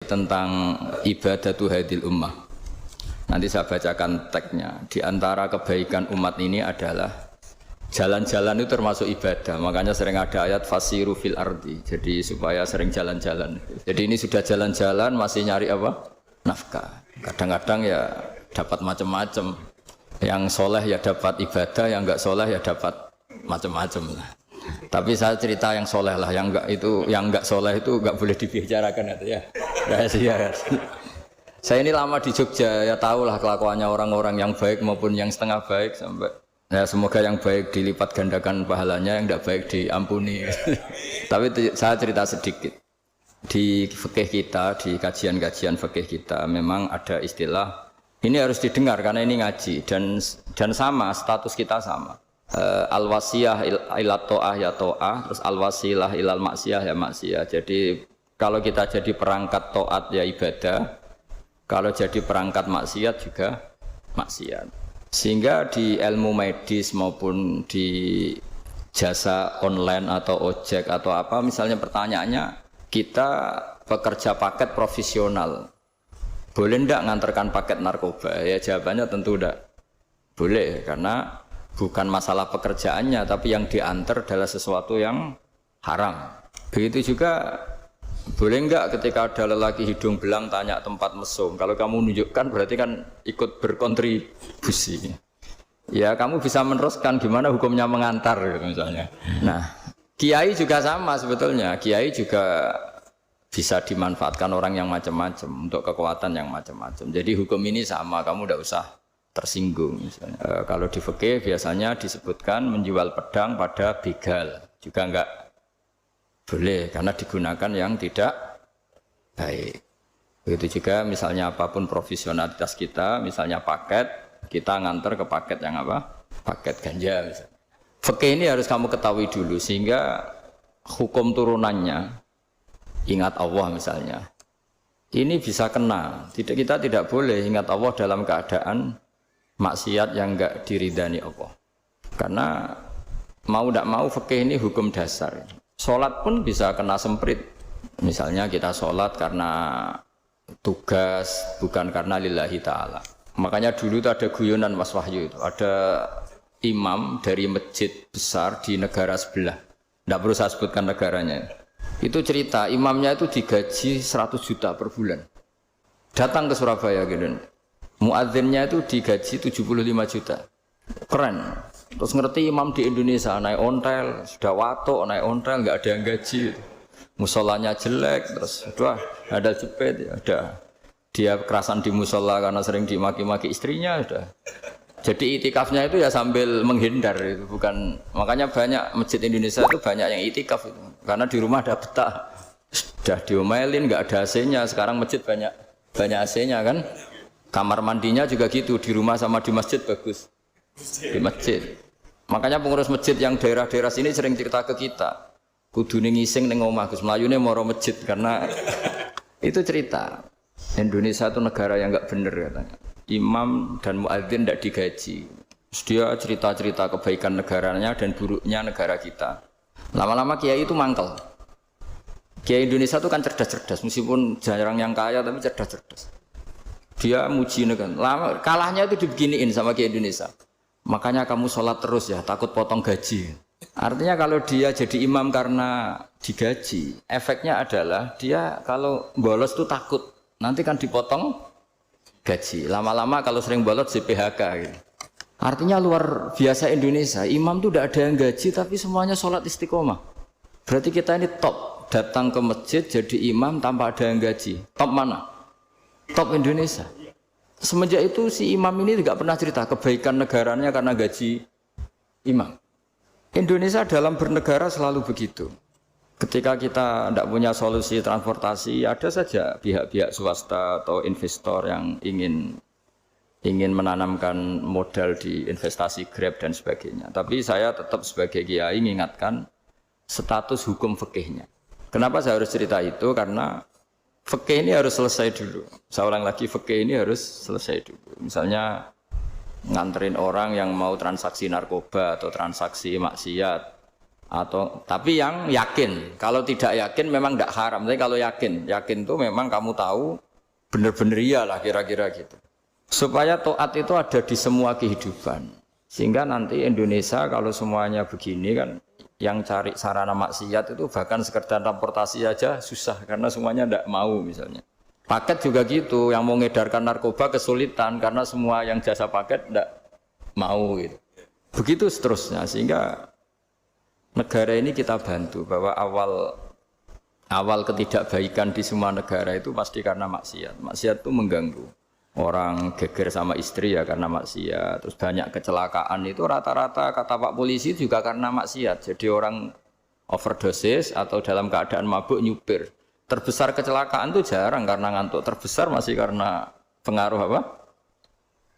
tentang ibadatu hadil ummah. Nanti saya bacakan teksnya. Di antara kebaikan umat ini adalah jalan-jalan itu termasuk ibadah. Makanya sering ada ayat fasiru fil ardi. Jadi supaya sering jalan-jalan. Jadi ini sudah jalan-jalan masih nyari apa? Nafkah. Kadang-kadang ya dapat macam-macam. Yang soleh ya dapat ibadah, yang enggak soleh ya dapat macam-macam lah. Tapi saya cerita yang soleh lah, yang enggak soleh itu enggak boleh dibicarakan itu ya. Rahasia. Saya ini lama di Jogja, ya tahulah kelakuannya orang-orang yang baik maupun yang setengah baik sampai ya semoga yang baik dilipat gandakan pahalanya, yang enggak baik diampuni. Tapi saya cerita sedikit. Di fikih kita, di kajian-kajian fikih kita memang ada istilah ini harus didengar karena ini ngaji dan sama status kita sama. Al-wasiyah ila to'ah ya to'ah, terus al-wasilah ilal maksiyah ya maksiyah. Jadi kalau kita jadi perangkat to'at ya ibadah, kalau jadi perangkat maksiat juga maksiat. Sehingga di ilmu medis maupun di jasa online atau ojek atau apa, misalnya pertanyaannya, kita pekerja paket profesional, boleh ndak ngantarkan paket narkoba? Ya jawabannya tentu ndak boleh, karena bukan masalah pekerjaannya, tapi yang diantar adalah sesuatu yang haram. Begitu juga, boleh enggak ketika ada lelaki hidung belang tanya tempat mesum? Kalau kamu nunjukkan berarti kan ikut berkontribusi. Ya kamu bisa meneruskan gimana hukumnya mengantar gitu misalnya. Nah, kiai juga sama sebetulnya. Kiai juga bisa dimanfaatkan orang yang macam-macam untuk kekuatan yang macam-macam. Jadi hukum ini sama, kamu tidak usah tersinggung misalnya. Kalau di fikih biasanya disebutkan menjual pedang pada begal juga enggak boleh karena digunakan yang tidak baik. Begitu juga misalnya apapun profesionalitas kita, misalnya paket, kita nganter ke paket yang apa? Paket ganja misalnya. Fikih ini harus kamu ketahui dulu sehingga hukum turunannya, ingat Allah misalnya, ini bisa kena. Kita tidak boleh ingat Allah dalam keadaan maksiat yang enggak diridani Allah. Karena mau tidak mau fikih ini hukum dasar. Sholat pun bisa kena semprit. Misalnya kita sholat karena tugas, bukan karena lillahi ta'ala. Makanya dulu itu ada guyonan Mas Wahyu itu. Ada imam dari masjid besar di negara sebelah. Tidak perlu saya sebutkan negaranya. Itu cerita, imamnya itu digaji 100 juta per bulan. Datang ke Surabaya gitu. Muadzinnya itu digaji 75 juta. Keren. Terus ngerti imam di Indonesia naik ontel, sudah watuk naik ontel, nggak ada yang gaji. Musolanya jelek, terus ada jepit, ada dia kerasan di musola karena sering dimaki-maki istrinya, sudah. Jadi itikafnya itu ya sambil menghindar itu, bukan. Makanya banyak masjid Indonesia itu banyak yang itikaf itu, karena di rumah ada betah, sudah diomelin, nggak ada AC-nya. Sekarang masjid banyak AC-nya kan. Kamar mandinya juga gitu, di rumah sama di masjid bagus. Di masjid. Makanya pengurus masjid yang daerah-daerah sini sering cerita ke kita. Kudune ngising ning omah Gus Mlayune moro masjid karena itu cerita. Indonesia itu negara yang enggak bener katanya. Imam dan muadzin tidak digaji. Terus dia cerita-cerita kebaikan negaranya dan buruknya negara kita. Lama-lama kiai itu mangkel. Kiai Indonesia itu kan cerdas-cerdas, meskipun jarang yang kaya tapi cerdas-cerdas. Dia muji negara. Lama kalahnya itu dibeginiin sama Kiai Indonesia. Makanya kamu sholat terus ya, takut potong gaji. Artinya kalau dia jadi imam karena digaji, efeknya adalah dia kalau bolos itu takut nanti kan dipotong gaji. Lama-lama kalau sering bolos di PHK gitu. Artinya luar biasa Indonesia. Imam itu tidak ada yang gaji tapi semuanya sholat istiqomah. Berarti kita ini top. Datang ke masjid jadi imam tanpa ada yang gaji. Top mana? Top Indonesia. Semenjak itu si imam ini tidak pernah cerita kebaikan negaranya karena gaji imam. Indonesia dalam bernegara selalu begitu. Ketika kita tidak punya solusi transportasi, ada saja pihak-pihak swasta atau investor yang ingin menanamkan modal di investasi Grab dan sebagainya. Tapi saya tetap sebagai kiai mengingatkan status hukum fikihnya. Kenapa saya harus cerita itu? Karena fikih ini harus selesai dulu. Saya ulang lagi, fikih ini harus selesai dulu. Misalnya nganterin orang yang mau transaksi narkoba atau transaksi maksiat, Atau tapi yang yakin. Kalau tidak yakin memang tidak haram. Tapi kalau yakin itu memang kamu tahu benar-benar iyalah kira-kira gitu. Supaya taat itu ada di semua kehidupan. Sehingga nanti Indonesia kalau semuanya begini kan yang cari sarana maksiat itu bahkan sekedar transportasi aja susah karena semuanya tidak mau misalnya. Paket juga gitu, yang mau ngedarkan narkoba kesulitan karena semua yang jasa paket tidak mau gitu. Begitu seterusnya sehingga negara ini kita bantu bahwa awal ketidakbaikan di semua negara itu pasti karena maksiat. Maksiat itu mengganggu. Orang geger sama istri ya karena maksiat. Terus banyak kecelakaan itu rata-rata kata Pak Polisi juga karena maksiat. Jadi orang overdosis atau dalam keadaan mabuk nyupir. Terbesar kecelakaan itu jarang karena ngantuk. Terbesar masih karena pengaruh apa?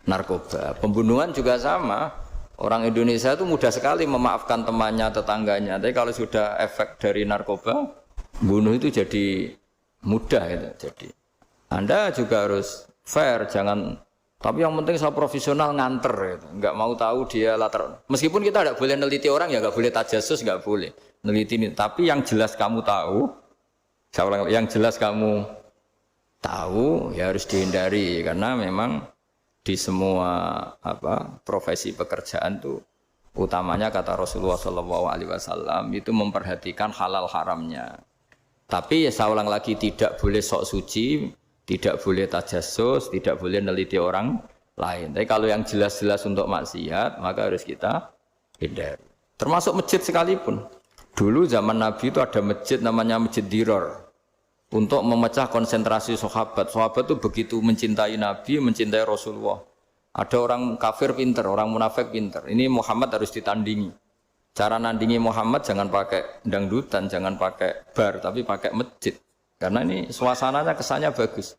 Narkoba. Pembunuhan juga sama. Orang Indonesia itu mudah sekali memaafkan temannya, tetangganya. Tapi kalau sudah efek dari narkoba, bunuh itu jadi mudah itu. Jadi Anda juga harus fair, jangan. Tapi yang penting saya profesional nganter, gitu. Nggak mau tahu dia latar. Meskipun kita tidak boleh neliti orang ya, nggak boleh tajasus, nggak boleh neliti ini. Tapi yang jelas kamu tahu, yang jelas kamu tahu ya harus dihindari karena memang di semua profesi pekerjaan tuh utamanya kata Rasulullah SAW itu memperhatikan halal haramnya. Tapi ya saya ulang lagi tidak boleh sok suci, tidak boleh tajasus, tidak boleh neliti orang lain. Tapi kalau yang jelas-jelas untuk maksiat maka harus kita hindari. Termasuk masjid sekalipun. Dulu zaman Nabi itu ada masjid namanya Masjid Dirar untuk memecah konsentrasi sahabat. Sahabat itu begitu mencintai Nabi, mencintai Rasulullah. Ada orang kafir pinter, orang munafik pinter. Ini Muhammad harus ditandingi. Cara nandingi Muhammad jangan pakai dangdutan, jangan pakai bar, tapi pakai masjid. Karena ini suasananya kesannya bagus.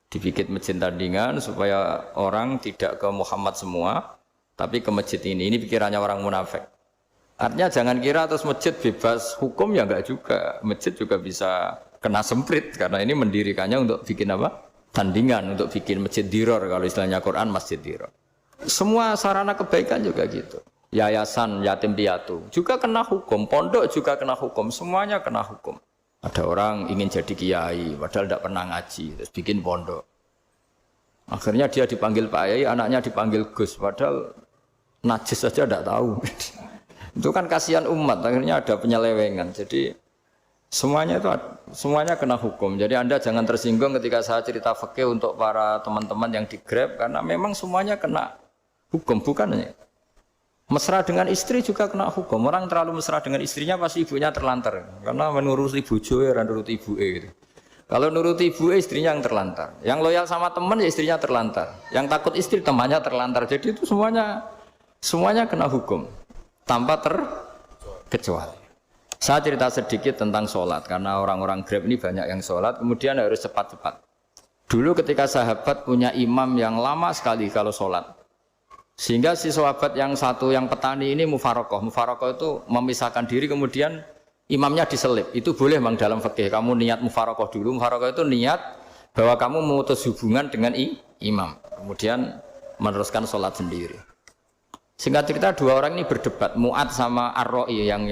Dibikin masjid tandingan supaya orang tidak ke Muhammad semua, tapi ke masjid ini. Ini pikirannya orang munafik. Artinya jangan kira terus masjid bebas hukum ya enggak juga. Masjid juga bisa kena semprit karena ini mendirikannya untuk bikin apa? Tandingan, untuk bikin masjid dirar kalau istilahnya Quran masjid dirar. Semua sarana kebaikan juga gitu. Yayasan yatim piatu juga kena hukum, pondok juga kena hukum, semuanya kena hukum. Ada orang ingin jadi kiai padahal tidak pernah ngaji terus bikin pondok. Akhirnya dia dipanggil Pak Yai, anaknya dipanggil Gus padahal najis saja tidak tahu. Itu kan kasihan umat, akhirnya ada penyelewengan. Jadi semuanya kena hukum. Jadi Anda jangan tersinggung ketika saya cerita fikih untuk para teman-teman yang di Grab karena memang semuanya kena hukum, bukan ya. Mesra dengan istri juga kena hukum. Orang terlalu mesra dengan istrinya pasti ibunya terlantar karena menuruti bojo ya nuruti ibuke gitu. Kalau nuruti ibuke istrinya yang terlantar. Yang loyal sama teman ya istrinya terlantar. Yang takut istri temannya terlantar. Jadi itu semuanya kena hukum tanpa terkecuali. Saya cerita sedikit tentang sholat, karena orang-orang Grab ini banyak yang sholat, kemudian harus cepat-cepat. Dulu ketika sahabat punya imam yang lama sekali kalau sholat, sehingga si sahabat yang satu, yang petani ini mufarokoh. Mufarokoh itu memisahkan diri, kemudian imamnya diselip. Itu boleh memang dalam fikih, kamu niat mufarokoh dulu. Mufarokoh itu niat bahwa kamu memutus hubungan dengan imam, kemudian meneruskan sholat sendiri. Singkat cerita dua orang ini berdebat, Mu'ad sama Ar-Ra'i yang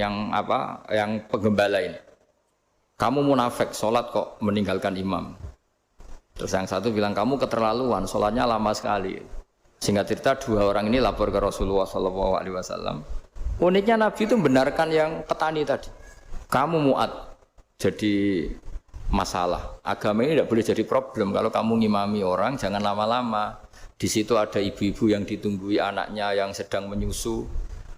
penggembala ini. Kamu munafik, sholat kok meninggalkan imam. Terus yang satu bilang kamu keterlaluan, sholatnya lama sekali. Singkat cerita dua orang ini lapor ke Rasulullah SAW. Uniknya Nabi itu membenarkan yang petani tadi. Kamu Mu'ad, jadi masalah. Agama ini tidak boleh jadi problem. Kalau kamu ngimami orang jangan lama-lama. Di situ ada ibu-ibu yang ditunggui anaknya yang sedang menyusu,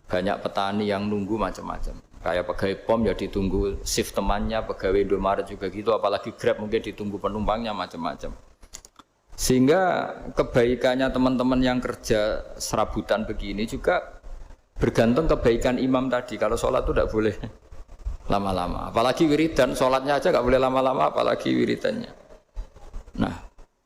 banyak petani yang nunggu macam-macam. Kayak pegawai POM ya ditunggu shift temannya, pegawai Indomaret juga gitu, apalagi Grab mungkin ditunggu penumpangnya macam-macam. Sehingga kebaikannya teman-teman yang kerja serabutan begini juga bergantung kebaikan imam tadi. Kalau sholat itu tidak boleh lama-lama, apalagi wiridan, sholatnya aja nggak boleh lama-lama, apalagi wiridannya. Nah,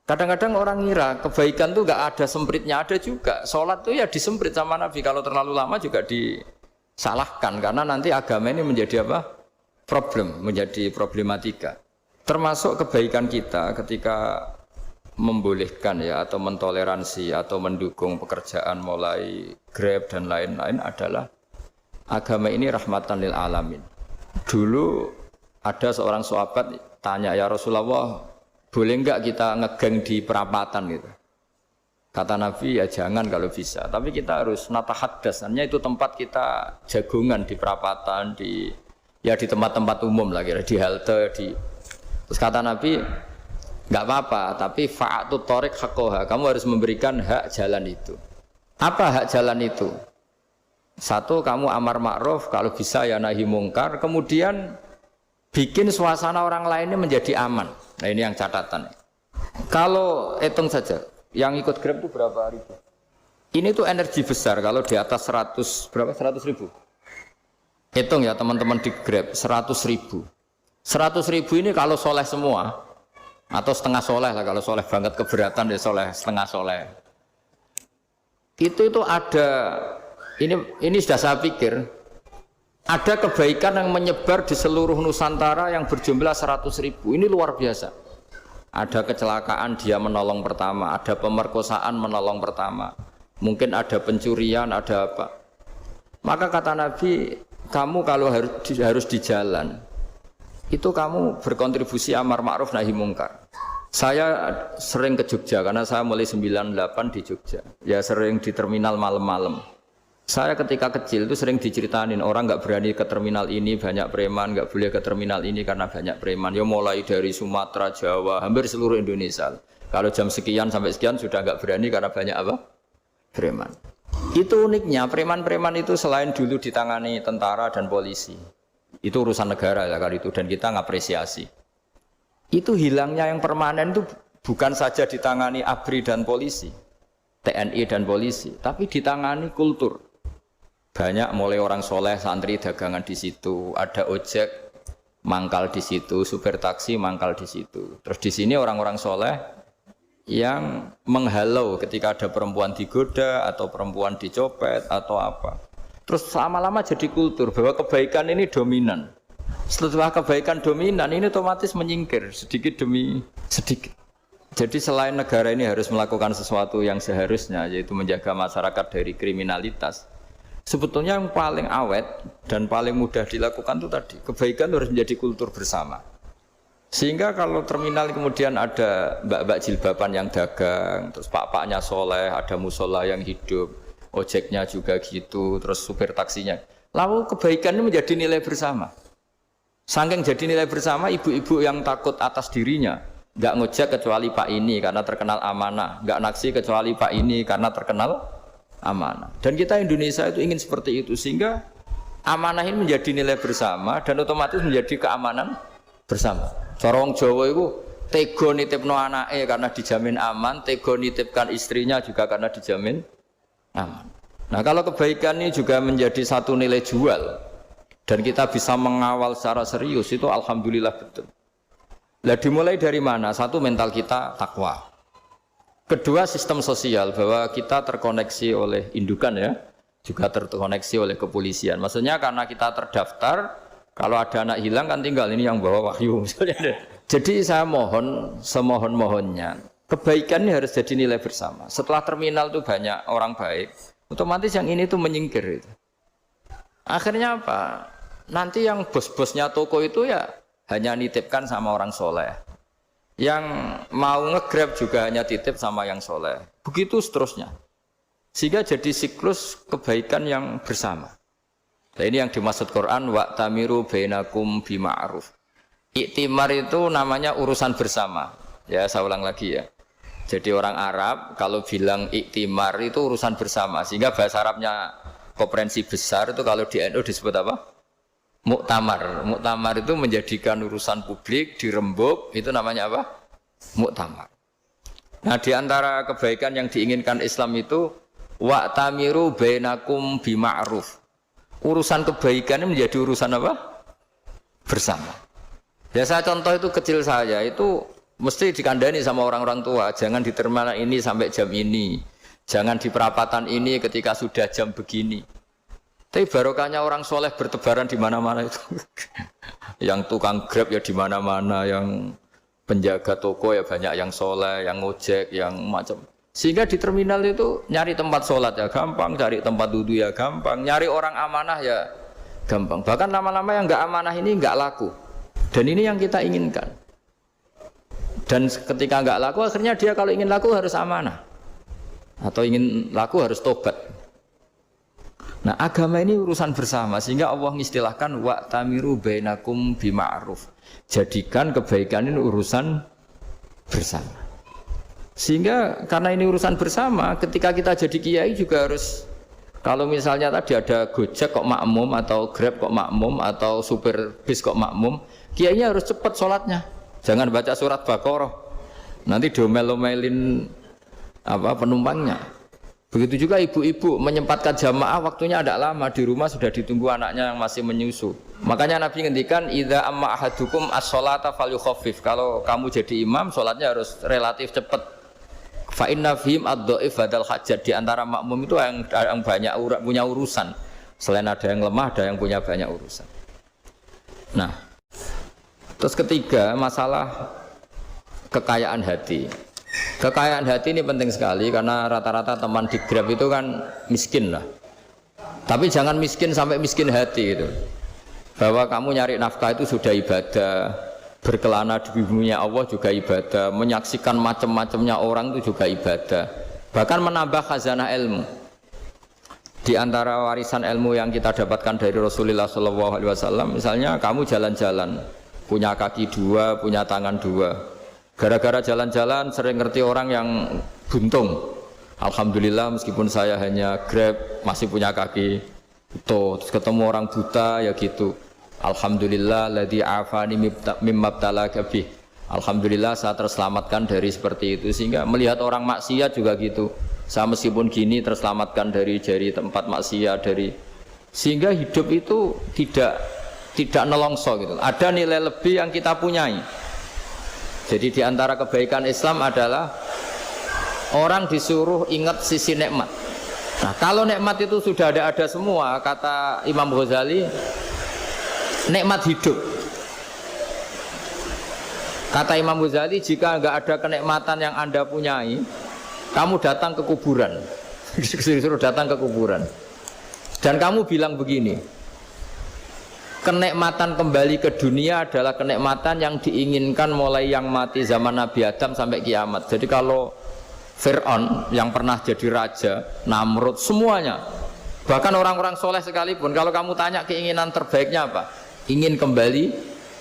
kadang-kadang orang ngira kebaikan tuh nggak ada sempritnya, ada juga. Sholat tuh ya disemprit sama Nabi. Kalau terlalu lama juga disalahkan karena nanti agama ini menjadi apa? Problem, menjadi problematika. Termasuk kebaikan kita ketika membolehkan ya atau mentoleransi atau mendukung pekerjaan mulai Grab dan lain-lain adalah agama ini rahmatan lil alamin. Dulu ada seorang sahabat tanya, ya Rasulullah, boleh enggak kita ngegeng di perapatan gitu? Kata Nabi, ya jangan kalau bisa. Tapi kita harus natahaddas. Artinya itu tempat kita jagungan di perapatan, di tempat-tempat umum lah, kira di halte, di. Terus kata Nabi, enggak apa-apa, tapi fa'atu thoriq haqqaha. Kamu harus memberikan hak jalan itu. Apa hak jalan itu? Satu, kamu amar ma'ruf, kalau bisa ya nahi mungkar. Kemudian bikin suasana orang lainnya menjadi aman. Nah ini yang catatan. Kalau hitung saja, yang ikut Grab itu berapa ribu? Ini tuh energi besar kalau di atas 100, berapa? 100 ribu. Hitung ya teman-teman di Grab, 100 ribu. 100 ribu ini kalau soleh semua, atau setengah soleh lah, kalau soleh banget keberatan ya soleh, setengah soleh. Itu ada, ini sudah saya pikir, ada kebaikan yang menyebar di seluruh Nusantara yang berjumlah 100 ribu. Ini luar biasa. Ada kecelakaan dia menolong pertama, ada pemerkosaan menolong pertama, mungkin ada pencurian, ada apa. Maka kata Nabi, kamu kalau harus di jalan, itu kamu berkontribusi amar ma'ruf nahi mungkar. Saya sering ke Jogja karena saya mulai 98 di Jogja. Ya sering di terminal malam-malam. Saya ketika kecil itu sering diceritain orang nggak berani ke terminal ini banyak preman, nggak boleh ke terminal ini karena banyak preman. Ya mulai dari Sumatera, Jawa, hampir seluruh Indonesia. Kalau jam sekian sampai sekian sudah nggak berani karena banyak apa? Preman. Itu uniknya preman-preman itu selain dulu ditangani tentara dan polisi, itu urusan negara ya kali itu dan kita ngapresiasi. Itu hilangnya yang permanen itu bukan saja ditangani ABRI dan polisi, TNI dan polisi, tapi ditangani kultur. Banyak mulai orang soleh, santri dagangan di situ, ada ojek mangkal di situ, supir taksi mangkal di situ. Terus di sini orang-orang soleh yang menghalau ketika ada perempuan digoda atau perempuan dicopet atau apa. Terus lama-lama jadi kultur bahwa kebaikan ini dominan. Setelah kebaikan dominan ini otomatis menyingkir sedikit demi sedikit. Jadi selain negara ini harus melakukan sesuatu yang seharusnya, yaitu menjaga masyarakat dari kriminalitas. Sebetulnya yang paling awet dan paling mudah dilakukan itu tadi, kebaikan harus menjadi kultur bersama. Sehingga kalau terminal kemudian ada mbak-mbak jilbaban yang dagang, terus pak-paknya soleh, ada musola yang hidup, ojeknya juga gitu, terus supir taksinya. Lalu kebaikan ini menjadi nilai bersama. Saking jadi nilai bersama, ibu-ibu yang takut atas dirinya, nggak ngojek kecuali pak ini karena terkenal amanah, nggak naksi kecuali pak ini karena terkenal amanah. Dan kita Indonesia itu ingin seperti itu sehingga amanah ini menjadi nilai bersama dan otomatis menjadi keamanan bersama. Corong Jawa itu tego nitipno anake karena dijamin aman, tego nitipkan istrinya juga karena dijamin aman. Nah kalau kebaikan ini juga menjadi satu nilai jual dan kita bisa mengawal secara serius itu alhamdulillah betul. Lah dimulai dari mana? Satu, mental kita takwa. Kedua, sistem sosial bahwa kita terkoneksi oleh indukan ya, juga terkoneksi oleh kepolisian. Maksudnya karena kita terdaftar, kalau ada anak hilang kan tinggal ini yang bawa wahyu misalnya. Jadi saya mohon, semohon-mohonnya, kebaikan ini harus jadi nilai bersama. Setelah terminal itu banyak orang baik, otomatis yang ini tuh menyingkir itu. Akhirnya apa? Nanti yang bos-bosnya toko itu ya hanya nitipkan sama orang soleh. Yang mau nge-grab juga hanya titip sama yang soleh. Begitu seterusnya. Sehingga jadi siklus kebaikan yang bersama. Nah ini yang dimaksud Quran, wa'tamiru bainakum bima'ruf. Iktimar itu namanya urusan bersama. Ya saya ulang lagi ya. Jadi orang Arab kalau bilang iktimar itu urusan bersama. Sehingga bahasa Arabnya konferensi besar itu kalau di NU disebut apa? Muktamar. Muktamar itu menjadikan urusan publik dirembuk, itu namanya apa? Muktamar. Nah, di antara kebaikan yang diinginkan Islam itu wa'tamiru bainakum bima'ruf. Urusan kebaikan ini menjadi urusan apa? Bersama. Ya saya contoh itu kecil saya itu mesti dikandani sama orang-orang tua, jangan di terminal ini sampai jam ini. Jangan di perapatan ini ketika sudah jam begini. Tapi barokahnya orang soleh bertebaran di mana-mana itu. Yang tukang grab ya di mana-mana, yang penjaga toko ya banyak yang soleh, yang ngojek, yang macam. Sehingga di terminal itu nyari tempat sholat ya gampang, cari tempat duduk ya gampang, nyari orang amanah ya gampang. Bahkan lama-lama yang nggak amanah ini nggak laku. Dan ini yang kita inginkan. Dan ketika nggak laku, akhirnya dia kalau ingin laku harus amanah. Atau ingin laku harus tobat. Nah, agama ini urusan bersama, sehingga Allah mengistilahkan wa'tamiru bainakum bima'ruf. Jadikan kebaikan ini urusan bersama. Sehingga karena ini urusan bersama, ketika kita jadi kiai juga harus, kalau misalnya tadi ada Gojek kok makmum, atau Grab kok makmum, atau supir bis kok makmum, kiainya harus cepat sholatnya. Jangan baca surat Baqarah, nanti domel-domelin penumpangnya. Begitu juga ibu-ibu menyempatkan jamaah, waktunya tidak lama, di rumah sudah ditunggu anaknya yang masih menyusu. Makanya Nabi ngendikan idza amma ahadukum as-sholata falyukhaffif. Kalau kamu jadi imam, sholatnya harus relatif cepat. Fa inna fihim ad-dhaif badal hajat. Di antara makmum itu yang banyak punya urusan. Selain ada yang lemah, ada yang punya banyak urusan. Nah, terus ketiga, masalah kekayaan hati. Kekayaan hati ini penting sekali karena rata-rata teman di Grab itu kan miskin lah. Tapi jangan miskin sampai miskin hati gitu. Bahwa kamu nyari nafkah itu sudah ibadah, berkelana di buminya Allah juga ibadah, menyaksikan macam-macamnya orang itu juga ibadah. Bahkan menambah khazanah ilmu. Di antara warisan ilmu yang kita dapatkan dari Rasulullah SAW, misalnya kamu jalan-jalan, punya kaki dua, punya tangan dua. Gara-gara jalan-jalan sering ngerti orang yang buntung. Alhamdulillah meskipun saya hanya Grab masih punya kaki utuh. Terus ketemu orang buta ya gitu. Alhamdulillah ladzi afani mimma btalaka bih. Alhamdulillah saya terselamatkan dari seperti itu. Sehingga melihat orang maksiat juga gitu. Saya meskipun gini terselamatkan dari tempat maksiat sehingga hidup itu tidak nelongso gitu. Ada nilai lebih yang kita punyai. Jadi di antara kebaikan Islam adalah orang disuruh ingat sisi nikmat. Nah, kalau nikmat itu sudah ada semua, kata Imam Ghazali, nikmat hidup. Kata Imam Ghazali, jika nggak ada kenikmatan yang Anda punyai, kamu datang ke kuburan. Disuruh datang ke kuburan. Dan kamu bilang begini, kenikmatan kembali ke dunia adalah kenikmatan yang diinginkan mulai yang mati zaman Nabi Adam sampai kiamat. Jadi kalau Fir'aun yang pernah jadi raja, Namrud, semuanya, bahkan orang-orang soleh sekalipun, kalau kamu tanya keinginan terbaiknya apa? Ingin kembali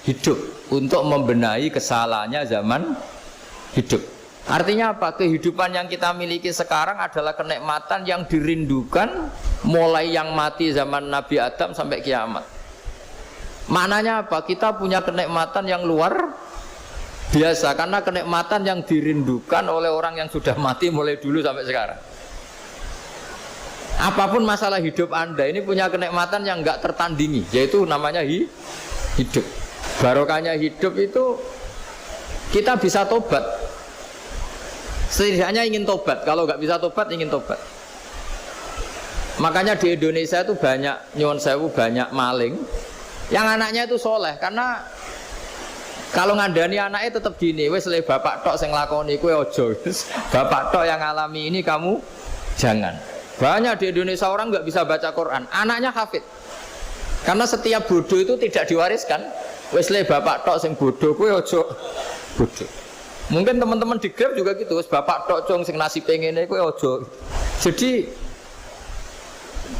hidup untuk membenahi kesalahannya zaman hidup. Artinya apa? Kehidupan yang kita miliki sekarang adalah kenikmatan yang dirindukan mulai yang mati zaman Nabi Adam sampai kiamat. Maknanya apa? Kita punya kenikmatan yang luar biasa karena kenikmatan yang dirindukan oleh orang yang sudah mati mulai dulu sampai sekarang. Apapun masalah hidup Anda ini punya kenikmatan yang enggak tertandingi, yaitu namanya hidup. Barokahnya hidup itu kita bisa tobat. Setidaknya ingin tobat. Kalau enggak bisa tobat, ingin tobat. Makanya di Indonesia itu banyak nyuwun sewu, banyak maling yang anaknya itu soleh, karena kalau ngandani anaknya tetap gini, wes le bapak tok sing lakoni kowe ojo, bapak tok yang alami ini kamu jangan. Banyak di Indonesia orang nggak bisa baca Quran, anaknya hafid, karena setiap bodoh itu tidak diwariskan. Wes le bapak tok sing bodoh kowe ojo bodoh. Mungkin teman-teman di Grab juga gitu, wes bapak tok cong sing nasib ngene kowe ojo. Jadi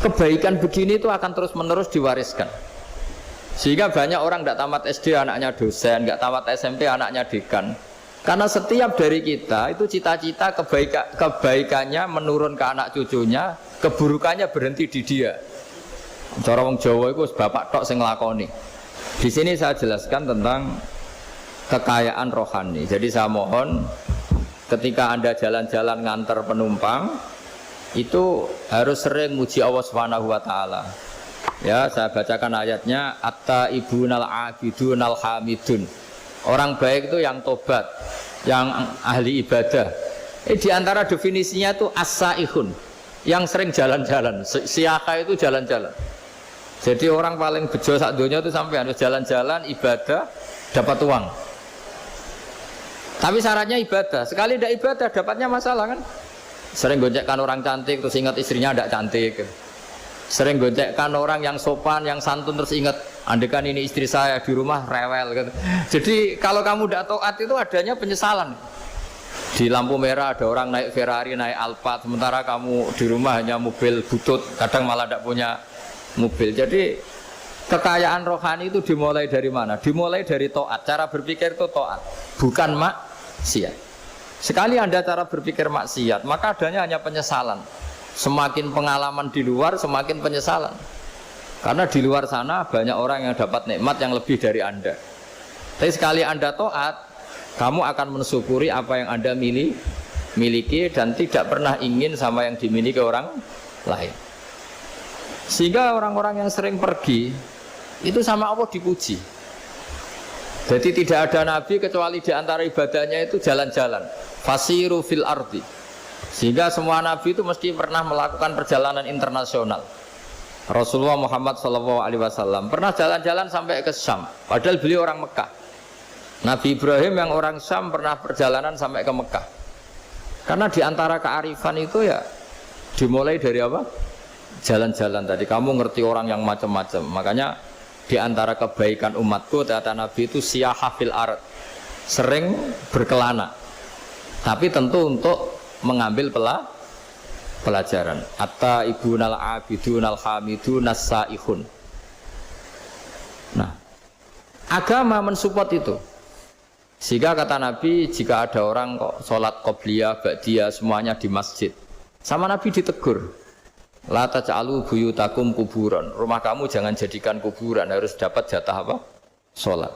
kebaikan begini itu akan terus-menerus diwariskan. Sehingga banyak orang tidak tamat SD anaknya dosen, nggak tamat SMP anaknya dekan. Karena setiap dari kita itu cita-cita kebaikannya menurun ke anak cucunya, keburukannya berhenti di dia. Cara wong Jawa itu bapak tok sing nglakoni. Di sini saya jelaskan tentang kekayaan rohani. Jadi saya mohon ketika Anda jalan-jalan ngantar penumpang itu harus sering muji Allah Subhanahu wa taala. Ya, saya bacakan ayatnya, at-taibunal abidunal hamidun. Orang baik itu yang tobat, yang ahli ibadah. Di antara definisinya itu as-saihun, yang sering jalan-jalan. Siaka itu jalan-jalan. Jadi orang paling bejo sak donya itu sampai harus jalan-jalan, ibadah, dapat uang. Tapi syaratnya ibadah. Sekali tidak ibadah, dapatnya masalah kan. Sering goncekkan orang cantik, terus ingat istrinya tidak cantik. Sering gontekkan orang yang sopan, yang santun terus ingat, andekan ini istri saya di rumah rewel gitu. Jadi kalau kamu tidak taat itu adanya penyesalan. Di lampu merah ada orang naik Ferrari, naik Alphard, sementara kamu di rumah hanya mobil butut, kadang malah tidak punya mobil. Jadi kekayaan rohani itu dimulai dari mana? Dimulai dari taat. Cara berpikir itu taat, bukan maksiat. Sekali Anda cara berpikir maksiat, maka adanya hanya penyesalan. Semakin pengalaman di luar, semakin penyesalan. Karena di luar sana banyak orang yang dapat nikmat yang lebih dari Anda. Tapi sekali Anda taat, kamu akan mensyukuri apa yang Anda miliki dan tidak pernah ingin sama yang dimiliki orang lain. Sehingga orang-orang yang sering pergi itu sama Allah dipuji. Jadi tidak ada nabi kecuali di antara ibadahnya itu jalan-jalan. Fasiru fil ardi. Sehingga semua nabi itu mesti pernah melakukan perjalanan internasional. Rasulullah Muhammad SAW pernah jalan-jalan sampai ke Syam, padahal beliau orang Mekah. Nabi Ibrahim yang orang Syam pernah perjalanan sampai ke Mekah. Karena di antara kearifan itu ya dimulai dari apa? Jalan-jalan tadi. Kamu ngerti orang yang macam-macam. Makanya di antara kebaikan umatku kata Nabi itu siyahah fil ard, sering berkelana. Tapi tentu untuk mengambil pelajaran. Atta ibunal abidunal hamidun saihun. Nah, agama mensupport itu. Sehingga kata Nabi, jika ada orang kok sholat qobliyah, ba'diyah semuanya di masjid, sama Nabi ditegur, la taj'alu buyutakum kuburan, rumah kamu jangan jadikan kuburan, harus dapat jatah apa? Sholat.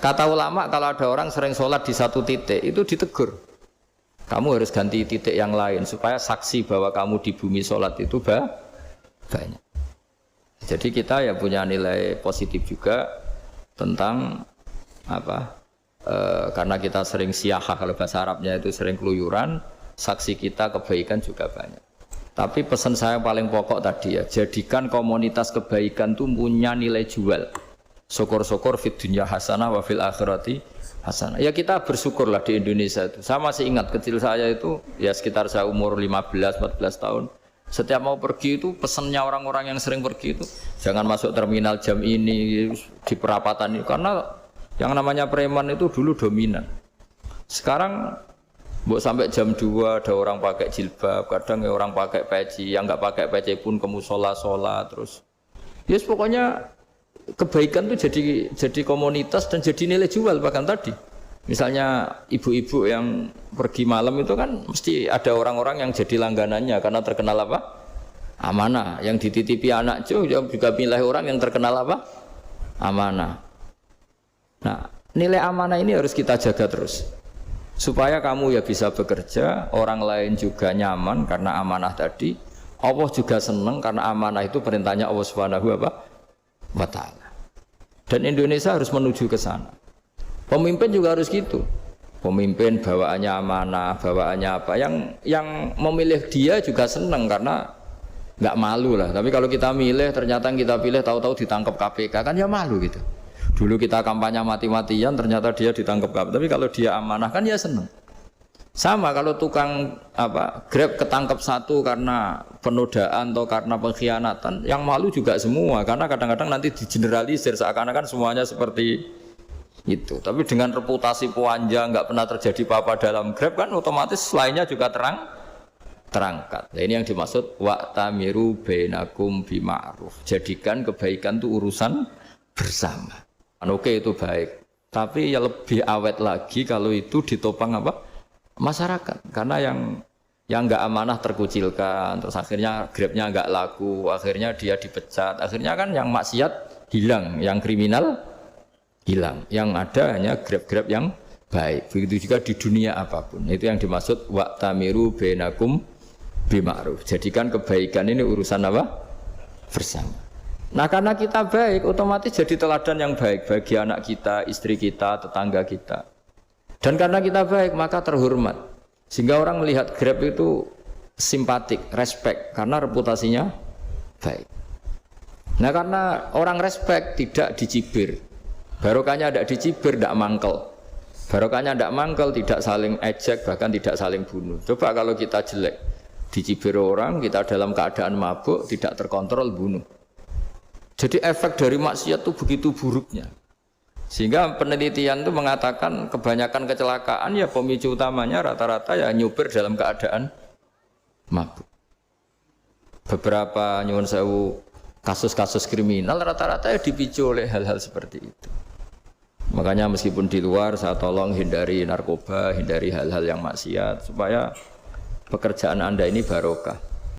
Kata ulama, kalau ada orang sering sholat di satu titik, itu ditegur, kamu harus ganti titik yang lain supaya saksi bahwa kamu di bumi sholat itu banyak. Jadi kita ya punya nilai positif juga tentang apa? Karena kita sering siyahah, kalau bahasa Arabnya itu sering keluyuran, saksi kita kebaikan juga banyak. Tapi pesan saya paling pokok tadi ya, jadikan komunitas kebaikan itu punya nilai jual. Syukur-syukur fid dunya hasanah wa fil akhirati hasanah. Ya kita bersyukurlah di Indonesia itu. Saya masih ingat kecil saya itu ya sekitar saya umur 15-14 tahun. Setiap mau pergi itu pesannya orang-orang yang sering pergi itu jangan masuk terminal jam ini di perapatan ini, karena yang namanya preman itu dulu dominan. Sekarang sampai jam 2 ada orang pakai jilbab, kadang ya orang pakai peci, yang nggak pakai peci pun ke musola sholat terus. Yes, pokoknya kebaikan itu jadi komunitas dan jadi nilai jual. Bahkan tadi misalnya ibu-ibu yang pergi malam itu kan mesti ada orang-orang yang jadi langganannya karena terkenal apa? Amanah. Yang dititipi anak juga pilih orang yang terkenal apa? Amanah. Nah, nilai amanah ini harus kita jaga terus supaya kamu ya bisa bekerja, orang lain juga nyaman karena amanah tadi, Allah juga senang karena amanah itu perintahnya Allah Subhanahu wa ta'ala. Dan Indonesia harus menuju ke sana. Pemimpin juga harus gitu. Pemimpin bawaannya amanah, bawaannya apa, yang memilih dia juga senang karena nggak malu lah. Tapi kalau kita milih ternyata yang kita pilih tahu-tahu ditangkap KPK kan ya malu gitu. Dulu kita kampanye mati-matian, ternyata dia ditangkap KPK. Tapi kalau dia amanah kan ya senang. Sama kalau tukang Grab ketangkap satu karena penodaan atau karena pengkhianatan, yang malu juga semua. Karena kadang-kadang nanti digeneralisir seakan-akan semuanya seperti itu. Tapi dengan reputasi panjang, nggak pernah terjadi apa-apa dalam Grab kan otomatis lainnya juga terangkat. Nah, ini yang dimaksud wa'tamiru bainakum bima'ruf. Jadikan kebaikan itu urusan bersama. Oke, itu baik, tapi ya lebih awet lagi kalau itu ditopang masyarakat, karena yang nggak amanah terkucilkan, terus akhirnya Grabnya nggak laku, akhirnya dia dipecat, akhirnya kan yang maksiat hilang, yang kriminal hilang, yang ada hanya Grab yang baik. Begitu juga di dunia apapun, itu yang dimaksud wa'tamiru bainakum bima'ruf. Jadikan kebaikan ini urusan bersama. Nah, karena kita baik, otomatis jadi teladan yang baik bagi anak kita, istri kita, tetangga kita. Dan karena kita baik, maka terhormat. Sehingga orang melihat Grab itu simpatik, respect, karena reputasinya baik. Nah, karena orang respect tidak dicibir. Barokahnya tidak dicibir, tidak mangkel. Barokahnya tidak mangkel, tidak saling ejek, bahkan tidak saling bunuh. Coba kalau kita jelek, dicibir orang, kita dalam keadaan mabuk, tidak terkontrol bunuh. Jadi efek dari maksiat itu begitu buruknya. Sehingga penelitian itu mengatakan kebanyakan kecelakaan ya pemicu utamanya rata-rata ya nyupir dalam keadaan mabuk. Beberapa nyuwun sewu kasus-kasus kriminal rata-rata ya dipicu oleh hal-hal seperti itu. Makanya meskipun di luar saya tolong hindari narkoba, hindari hal-hal yang maksiat supaya pekerjaan Anda ini barokah.